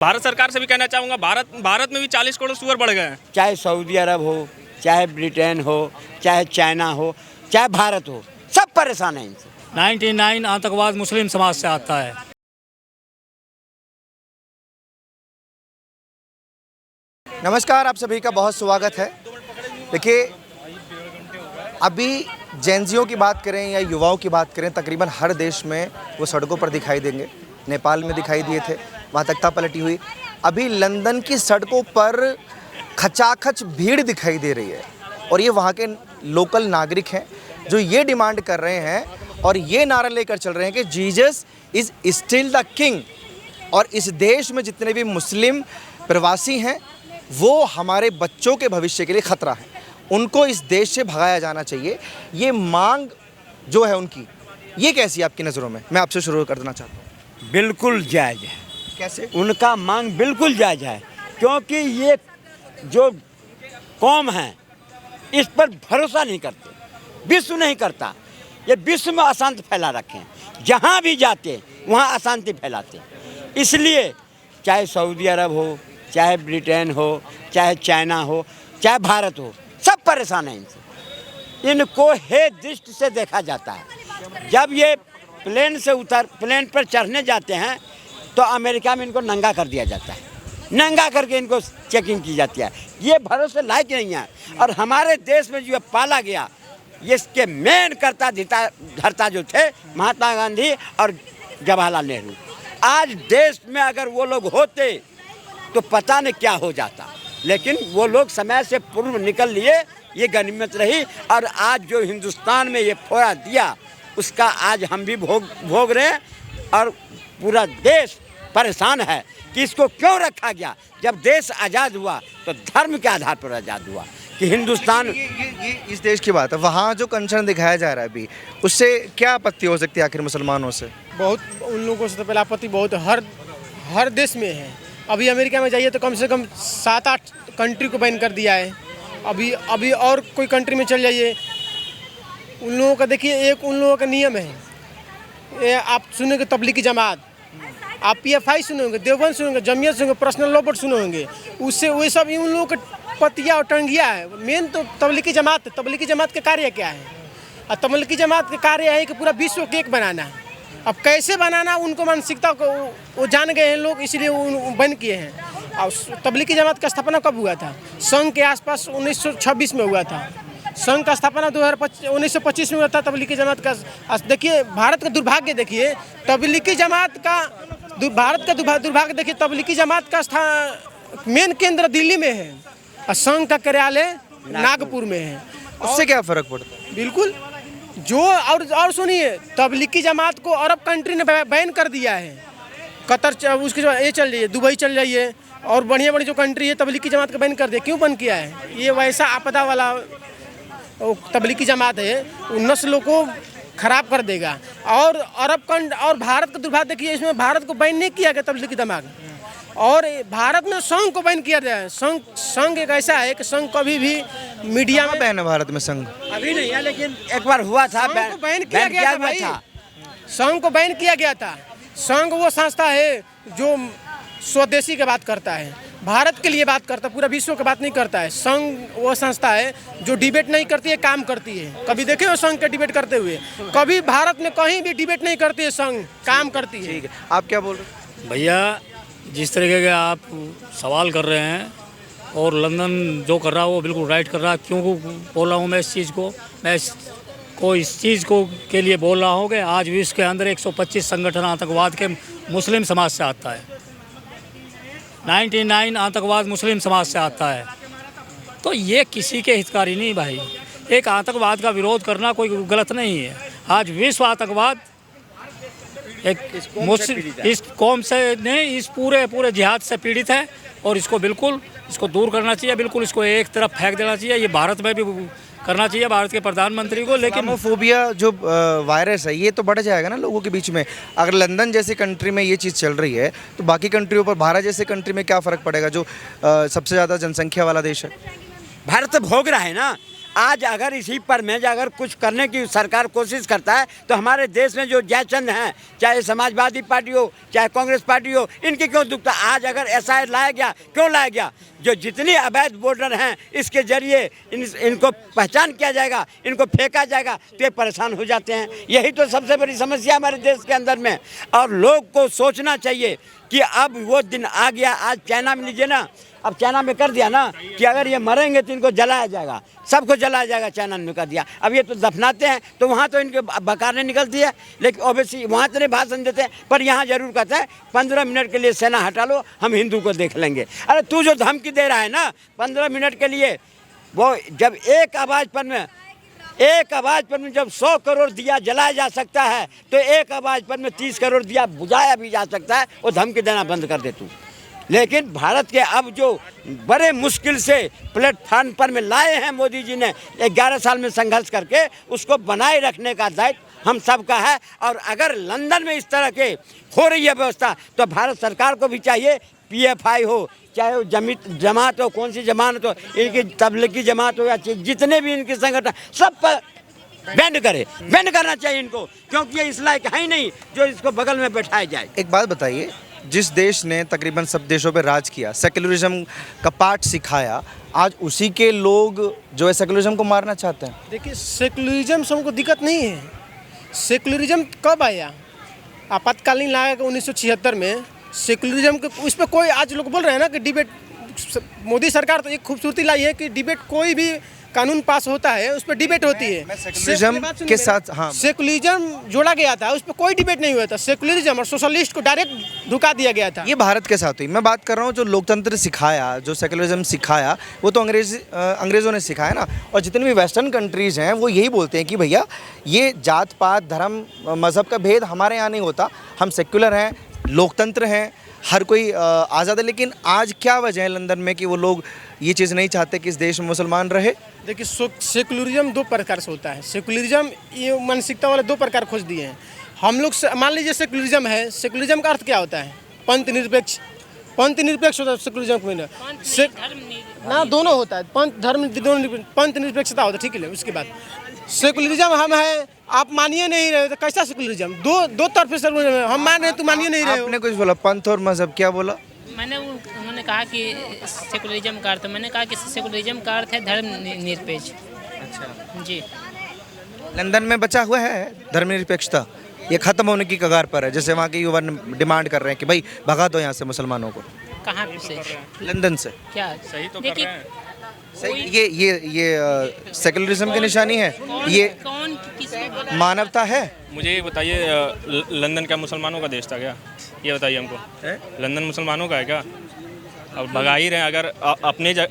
भारत सरकार से भी कहना चाहूँगा, भारत में भी 40 करोड़ सूअर बढ़ गए हैं। चाहे सऊदी अरब हो, चाहे ब्रिटेन हो, चाहे चाइना हो, चाहे भारत हो, सब परेशान हैं इनसे। 99 आतंकवाद मुस्लिम समाज से आता है। नमस्कार, आप सभी का बहुत स्वागत है। देखिए, अभी जेनजियों की बात करें या युवाओं की बात करें, तकरीबन हर देश में वो सड़कों पर दिखाई देंगे। नेपाल में दिखाई दिए थे, वहाँ तख्ता पलटी हुई। अभी लंदन की सड़कों पर खचाखच भीड़ दिखाई दे रही है और ये वहाँ के लोकल नागरिक हैं जो ये डिमांड कर रहे हैं और ये नारा लेकर चल रहे हैं कि Jesus is still the king. और इस देश में जितने भी मुस्लिम प्रवासी हैं वो हमारे बच्चों के भविष्य के लिए ख़तरा है, उनको इस देश से भगाया जाना चाहिए। ये मांग जो है उनकी, ये कैसी आपकी नज़रों में? मैं आपसे शुरू कर देना चाहता हूँ। बिल्कुल जायज़ है। कैसे? उनका मांग बिल्कुल जायज़ है, क्योंकि ये जो कौम है इस पर भरोसा नहीं करते, विश्व नहीं करता। ये विश्व में अशांति फैला रखे हैं, जहाँ भी जाते वहाँ अशांति फैलाते। इसलिए चाहे सऊदी अरब हो, चाहे ब्रिटेन हो, चाहे चाइना हो, चाहे भारत हो, सब परेशान हैं इनसे। इनको हे दृष्टि से देखा जाता है। जब ये प्लेन पर चढ़ने जाते हैं तो अमेरिका में इनको नंगा कर दिया जाता है, नंगा करके इनको चेकिंग की जाती है। ये भरोसे लायक नहीं है। और हमारे देश में जो पाला गया, इसके मेन कर्ता धर्ता जो थे महात्मा गांधी और जवाहरलाल नेहरू। आज देश में अगर वो लोग होते तो पता नहीं क्या हो जाता, लेकिन वो लोग समय से पूर्व निकल लिए, ये गनीमत रही। और आज जो हिंदुस्तान में ये फोड़ा दिया, उसका आज हम भी भोग रहे हैं। और पूरा देश परेशान है कि इसको क्यों रखा गया। जब देश आज़ाद हुआ तो धर्म के आधार पर आज़ाद हुआ कि हिंदुस्तान। ये इस देश की बात है। वहाँ जो कंसर्न दिखाया जा रहा है अभी, उससे क्या आपत्ति हो सकती है आखिर मुसलमानों से? बहुत उन लोगों से तो पहले आपत्ति बहुत हर देश में है। अभी अमेरिका में जाइए तो कम से कम 7-8 कंट्री को बैन कर दिया है। अभी और कोई कंट्री में चल जाइए, उन लोगों का देखिए, एक उन लोगों का नियम है। ये आप सुनेंगे तबलीगी जमात, आप PFI सुनेंगे, देवबंद सुनेंगे, जमियत सुनेंगे, पर्सनल लॉ बोर्ड सुनेंगे, उससे वो सब उन लोगों का पतिया और टंगिया है। मेन तो तबलीगी जमात है। तबलीगी जमात का कार्य क्या है? और तबलीगी जमात का कार्य है कि पूरा विश्व को एक बनाना। अब कैसे बनाना, उनको मानसिकता को वो जान गए हैं लोग, इसलिए वो बन किए हैं। और तबलीगी जमात का स्थापना कब हुआ था? संघ के आसपास 1926 में हुआ था। संघ का स्थापना 1925 में हुआ था। तबलीगी जमात का देखिए, भारत का दुर्भाग्य देखिए, तबलीगी जमात का भारत का दुर्भाग्य देखिए, तबलीगी जमात का मेन केंद्र दिल्ली में है और संघ का कार्यालय नागपुर में है। उससे क्या फ़र्क पड़ता है? बिल्कुल। जो और सुनिए, तबलीगी जमात को अरब कंट्री ने बैन कर दिया है। कतर, उसके जो ये चल जाइए, दुबई चल जाइए, और बढ़िया जो कंट्री है तबलीगी जमात का बैन कर दिया। क्यों बंद किया है? ये वैसा आपदा वाला तबलीगी जमात है, नस्लों को खराब कर देगा। और और भारत का दुर्भाग्य देखिए, इसमें भारत को बैन नहीं किया गया तबलीगी जमात, और भारत में संघ को बैन किया गया है। संघ एक ऐसा है कि संघ कभी भी मीडिया में बैन है भारत में संघ? अभी नहीं है, लेकिन एक बार हुआ था, संघ को बैन किया गया था भाई। संघ को बैन किया गया था। संघ वो संस्था है जो स्वदेशी की बात करता है, भारत के लिए बात करता है, पूरा विश्व की बात नहीं करता है। संघ वो संस्था है जो डिबेट नहीं करती है, काम करती है। कभी देखे हो संघ के डिबेट करते हुए? कभी भारत में कहीं भी डिबेट नहीं करती है, संघ काम करती है। ठीक है, आप क्या बोल रहे हैं? भैया, जिस तरीके के आप सवाल कर रहे हैं और लंदन जो कर रहा है वो बिल्कुल राइट कर रहा है। क्यों बोल रहा हूँ मैं इस चीज़ को? मैं इस चीज़ को के लिए बोल रहा हूँ कि आज विश्व के अंदर 125 संगठन आतंकवाद के मुस्लिम समाज से आता है। 99 आतंकवाद मुस्लिम समाज से आता है। तो ये किसी के हितकारी नहीं भाई। एक आतंकवाद का विरोध करना कोई गलत नहीं है। आज विश्व आतंकवाद एक इस कौम से नहीं, इस पूरे जिहाद से पीड़ित है और इसको दूर करना चाहिए। बिल्कुल इसको एक तरफ फेंक देना चाहिए। ये भारत में भी करना चाहिए, भारत के प्रधानमंत्री को। लेकिन इस्लामोफोबिया जो वायरस है, ये तो बढ़ जाएगा ना लोगों के बीच में। अगर लंदन जैसी कंट्री में ये चीज़ चल रही है तो बाकी कंट्रियों पर, भारत जैसे कंट्री में क्या फ़र्क पड़ेगा जो सबसे ज़्यादा जनसंख्या वाला देश है? भारत भोग रहा है ना। आज अगर इसी पर में अगर कुछ करने की सरकार कोशिश करता है तो हमारे देश में जो जयचंद हैं, चाहे समाजवादी पार्टी हो चाहे कांग्रेस पार्टी हो, इनकी क्यों दुखता? आज अगर एसआई लाया गया, क्यों लाया गया? जो जितनी अवैध वोटर हैं इसके जरिए इनको पहचान किया जाएगा, इनको फेंका जाएगा तो ये परेशान हो जाते हैं। यही तो सबसे बड़ी समस्या हमारे देश के अंदर में। और लोग को सोचना चाहिए कि अब वो दिन आ गया। आज चाइना में लीजिए ना, अब चाइना में कर दिया ना कि अगर ये मरेंगे तो इनको जलाया जाएगा, सबको जलाया जाएगा। चाइना ने कर दिया। अब ये तो दफनाते हैं तो वहाँ तो इनके बकारने निकलती है, लेकिन ओबीसी वहाँ तो नहीं भाषण देते हैं, पर यहाँ जरूर कहते हैं 15 मिनट के लिए सेना हटा लो, हम हिंदू को देख लेंगे। अरे तू जो धमकी दे रहा है ना 15 मिनट के लिए, वो जब एक आवाज़ पर में जब 100 करोड़ दिया जलाया जा सकता है तो एक आवाज़ पर में 30 करोड़ दिया बुझाया भी जा सकता है। वो धमकी देना बंद कर दे तू। लेकिन भारत के अब जो बड़े मुश्किल से प्लेटफार्म पर में लाए हैं मोदी जी ने 11 साल में संघर्ष करके, उसको बनाए रखने का दायित्व हम सब का है। और अगर लंदन में इस तरह के हो रही है व्यवस्था तो भारत सरकार को भी चाहिए, पीएफआई हो चाहे वो जमात हो, कौन सी जमात हो, इनकी तबलीगी जमात हो या जितने भी इनके संगठन, सब पर बैंड करना चाहिए इनको, क्योंकि ये इस लायक है ही नहीं जो इसको बगल में बैठाया जाए। एक बात बताइए, जिस देश ने तकरीबन सब देशों पर राज किया, सेक्युलरिज्म का पाठ सिखाया, आज उसी के लोग जो है सेक्युलरिज्म को मारना चाहते हैं। देखिए, सेकुलरिज्म से हमको दिक्कत नहीं है। सेकुलरिज्म कब आया? आपातकालीन लाया 1976 में सेकुलरिज्म के उस पर कोई, आज लोग बोल रहे हैं ना कि डिबेट, मोदी सरकार तो एक खूबसूरती लाई है कि डिबेट, कोई भी कानून पास होता है उस पर डिबेट होती है। सेकुलरिज्म के साथ, हाँ, सेकुलरिज्म जोड़ा गया था, उस पर कोई डिबेट नहीं हुआ था। सेकुलरिज्म और सोशलिस्ट को डायरेक्ट धुका दिया गया था। ये भारत के साथ हुई। मैं बात कर रहा हूँ जो लोकतंत्र सिखाया, जो सेकुलरिज्म सिखाया, वो तो अंग्रेज़ों ने सिखाया ना। और जितने भी वेस्टर्न कंट्रीज़ हैं वो यही बोलते हैं कि भैया ये जात पात धर्म मज़हब का भेद हमारे यहाँ नहीं होता, हम सेक्युलर हैं, लोकतंत्र हैं, हर कोई आज़ाद है। लेकिन आज क्या वजह है लंदन में कि वो लोग ये चीज़ नहीं चाहते कि इस देश में मुसलमान रहे? देखिए, सेकुलरिज्म 2 प्रकार से होता है। सेकुलरिज्म ये मानसिकता वाले 2 प्रकार खोज दिए हैं हम लोग। मान लीजिए सेकुलरिज्म है, सेकुलरिज्म का अर्थ क्या होता है? पंथ निरपेक्ष होता है सेकुलरिज्म में ना, दोनों होता है, पंथ धर्म दोनों, पंथ निरपेक्षता होता है, ठीक है। उसके बाद सेकुलरिज्म हम है, आप मानिए नहीं रहे तो कैसा सेकुलरिज्म? दो तरफ से हम मान रहे, तू मानिए नहीं रहे। आपने कुछ बोला, पंथ और मजहब, क्या बोला? उन्होंने कहा कि सेकुलरिज्म का अर्थ, मैंने कहा कि सेकुलरिज्म का अर्थ है धर्म निरपेक्ष। अच्छा जी। लंदन में बचा हुआ है धर्मनिरपेक्षता, ये खत्म होने की कगार पर है। जैसे वहाँ के युवा डिमांड कर रहे हैं कि भाई भगा दो यहाँ से मुसलमानों को। कहाँ से? लंदन से। क्या सही तो कर रहे हैं। सही, ये सेकुलरिज्म की निशानी है, ये कौन किसको? मानवता है। मुझे ये बताइए, लंदन क्या मुसलमानों का देश था क्या? ये बताइए हमको। लंदन मुसलमानों का है क्या? अब भगा ही रहे हैं।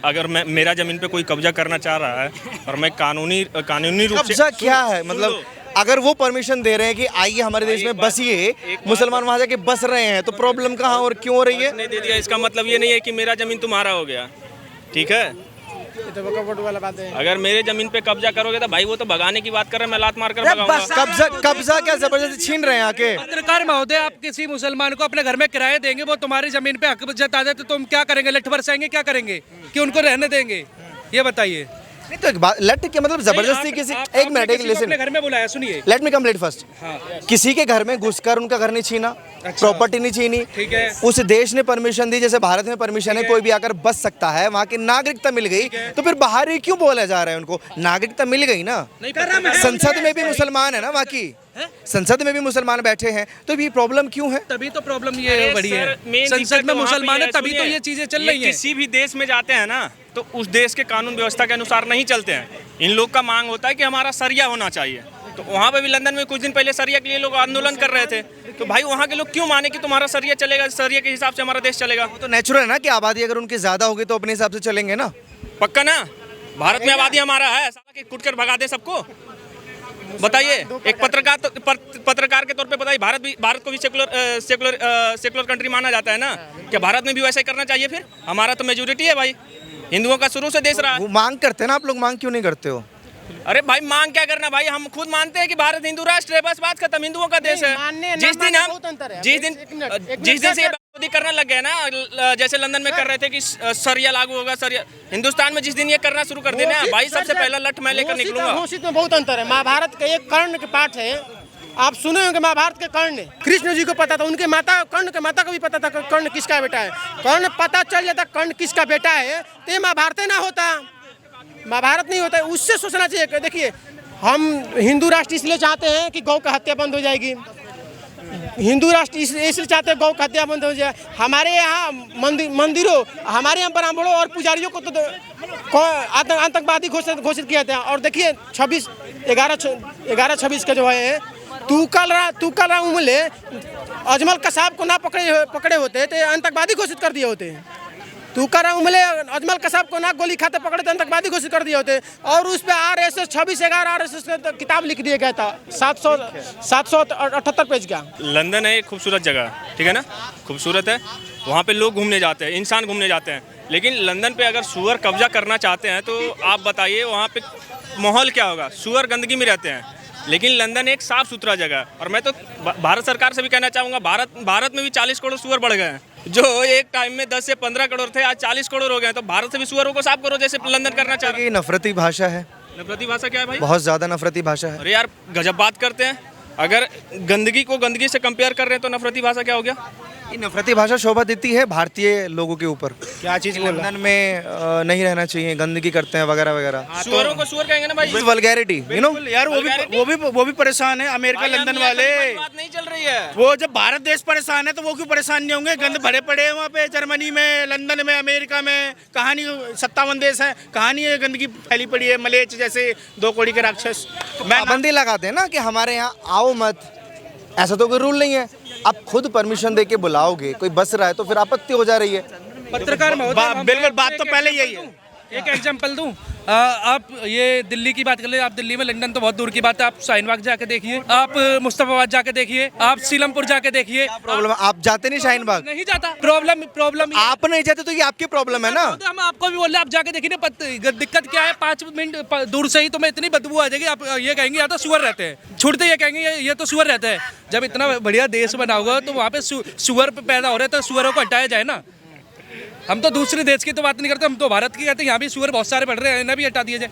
अगर मेरा ज़मीन पे कोई कब्जा करना चाह रहा है और मैं कानूनी रूप से, कब्जा क्या है मतलब? अगर वो परमिशन दे रहे हैं कि आइए हमारे देश में बसिए, मुसलमान वहाँ जाके बस रहे हैं, तो प्रॉब्लम कहाँ और क्यों हो रही है? नहीं दे दिया, इसका मतलब ये नहीं है कि मेरा ज़मीन तुम्हारा हो गया, ठीक है? तो वोट वाला बात है। अगर मेरे जमीन पे कब्जा करोगे तो भाई वो तो भगाने की बात कर रहे हैं, मैं लात मार कर भगाऊंगा। कब्जा क्या जबरदस्ती छीन रहे हैं आके? पत्रकार महोदय, आप किसी मुसलमान को अपने घर में किराए देंगे, वो तुम्हारी जमीन पे हक जता दे तो तुम क्या करेंगे? लठ बरसाएंगे? क्या करेंगे कि उनको रहने देंगे? ये बताइए। नहीं तो एक बात, लट के मतलब जबरदस्ती किसी, एक मिनट, एक लिसन, अपने घर में बुलाया, सुनिए, लेट मी कंप्लीट फर्स्ट। किसी के घर में घुसकर उनका घर नहीं छीना, प्रॉपर्टी नहीं छीनी, ठीक है। उस देश ने परमिशन दी, जैसे भारत में परमिशन है, कोई भी आकर बस सकता है, वहाँ की नागरिकता मिल गई, तो फिर बाहर ही क्यों बोला जा रहा है? उनको नागरिकता मिल गई ना। संसद में भी मुसलमान है ना, वहाँ की संसद में भी मुसलमान बैठे हैं, तो ये प्रॉब्लम क्यों है? तभी तो प्रॉब्लम ये बड़ी है, संसद में मुसलमान है तभी तो ये चीजें चल रही हैं। किसी भी देश में जाते हैं ना तो उस देश के कानून व्यवस्था के अनुसार नहीं चलते हैं। इन लोग का मांग होता है कि हमारा सरिया होना चाहिए। तो वहाँ पे भी लंदन में कुछ दिन पहले सरिया के लिए लोग आंदोलन कर रहे थे। तो भाई वहाँ के लोग क्यों माने कि तुम्हारा सरिया चलेगा, सरिया के हिसाब से हमारा देश चलेगा? तो नेचुरल है ना कि आबादी अगर उनकी ज्यादा होगी तो अपने हिसाब से चलेंगे ना। पक्का ना? भारत में आबादी हमारा है, साला कि कुट कर भगा दे सबको? बताइए, एक पत्रकार के तौर पे बताइए, भारत को भी सेकुलर कंट्री माना जाता है ना? क्या भारत में भी वैसा ही करना चाहिए? फिर हमारा तो मेजोरिटी है भाई, हिंदुओं का शुरू से देश रहा है। वो मांग करते हैं ना, आप लोग मांग क्यों नहीं करते हो? अरे भाई मांग क्या करना भाई, हम खुद मानते हैं कि भारत हिंदू राष्ट्र है, बस बात खत्म, हिंदुओं का देश है। जिस दिन से मोदी करने लग गए ना, जैसे लंदन में कर रहे थे कि सरिया लागू होगा, सरिया। हिंदुस्तान में जिस दिन ये करना शुरू कर देना, भाई सबसे पहला लठ मैं लेकर निकलूंगा। घोषित में बहुत अंतर है। महाभारत का एक कर्ण के पाठ है, आप सुने होंगे महाभारत के कर्ण, कृष्ण जी को पता था, उनके माता कर्ण के माता को भी पता था कर्ण किसका बेटा है। कर्ण पता चल जाता कर्ण किसका बेटा है तो ये महाभारत ना होता, महाभारत नहीं होता। उससे सोचना चाहिए। देखिए, हम हिंदू राष्ट्र इसलिए चाहते हैं कि गौ का हत्या बंद हो जाएगी। हिंदू राष्ट्र इसलिए चाहते हैं गौ का हत्या बंद हो जाए। हमारे यहाँ मंदिरों, हमारे यहाँ ब्राह्मणों और पुजारियों को तो आतंकवादी घोषित किया था। और देखिए 11/26 का जो है तूकल उमले अजमल कसाब को ना पकड़े होते तो आतंकवादी घोषित कर दिए होते। तूकर उमले अजमल कसाब को ना गोली खाते पकड़े तो आतंकवादी घोषित कर दिए होते। और उस पर RSS 26/11 RSS का किताब लिख दिया गया था 778 पेज का। लंदन है एक खूबसूरत जगह, ठीक है ना, खूबसूरत है, वहाँ पे लोग घूमने जाते हैं, इंसान घूमने जाते हैं। लेकिन लंदन पे अगर सुअर कब्जा करना चाहते हैं तो आप बताइए वहाँ पे माहौल क्या होगा। सुअर गंदगी में रहते हैं, लेकिन लंदन एक साफ़ सुथरा जगह है। और मैं तो भारत सरकार से भी कहना चाहूँगा, भारत में भी 40 करोड़ सुअर बढ़ गए हैं। जो एक टाइम में 10 से 15 करोड़ थे, आज 40 करोड़ हो गए। तो भारत से भी सुअरों को साफ करो जैसे लंदन करना चाह रहे हैं। ये नफरती भाषा है। नफरती भाषा क्या है भाई? बहुत ज़्यादा नफरती भाषा है। अरे यार गजब बात करते हैं। अगर गंदगी को गंदगी से कंपेयर कर रहे हैं तो नफरती भाषा क्या हो गया? ये नफरती भाषा शोभा देती है भारतीय लोगों के ऊपर। क्या चीज़ लंदन में नहीं रहना चाहिए, गंदगी करते हैं वगैरह वगैरह। सुअरों को सुअर कहेंगे ना भाई, वल्गैरिटी, यू नो यार वो भी परेशान है। अमेरिका लंदन वाले, बात नहीं चल रही है। वो जब भारत देश परेशान है तो वो क्यों परेशान नहीं होंगे? गंद भरे पड़े हैं वहाँ पे, जर्मनी में, लंदन में, अमेरिका में। कहानी 57 देश है, कहानी है गंदगी फैली पड़ी है। मलेच जैसे 2 कौड़ी के राक्षस। पाबंदी लगाते हैं ना कि हमारे यहाँ आओ मत, ऐसा तो कोई रूल नहीं है। आप खुद परमिशन दे के बुलाओगे, कोई बस रहा है तो फिर आपत्ति हो जा रही है। पत्रकार महोदय, बिल्कुल, बात तो पहले यही है। एक एग्जांपल दूं, आप ये दिल्ली की बात कर ले, आप दिल्ली में, लंदन तो बहुत दूर की बात है। आप शाहीन बाग जाके देखिए, आप मुस्तफाबाद जाके देखिए, आप सीलमपुर जाके देखिए। प्रॉब्लम, आप जाते नहीं शाहीन बाग? नहीं जाता। प्रॉब्लम आप नहीं जाते तो ये आपकी प्रॉब्लम है ना। हम आपको भी बोल रहे, आप जाके देखिए ना, दिक्कत क्या है। 5 मिनट दूर से ही तुम्हें इतनी बदबू आ जाएगी। आप ये कहेंगे या तो सुअर रहते हैं, छुड़ते ये कहेंगे ये तो सुअर रहता है। जब इतना बढ़िया देश बनाओगे तो वहाँ पे सुअर पैदा हो रहे तो सुअरों को हटाया जाए ना। हम तो दूसरे देश की तो बात नहीं करते, हम तो भारत की कहते हैं। यहाँ भी सुअर बहुत सारे बढ़ रहे हैं, इन्हें भी हटा दिया जाए।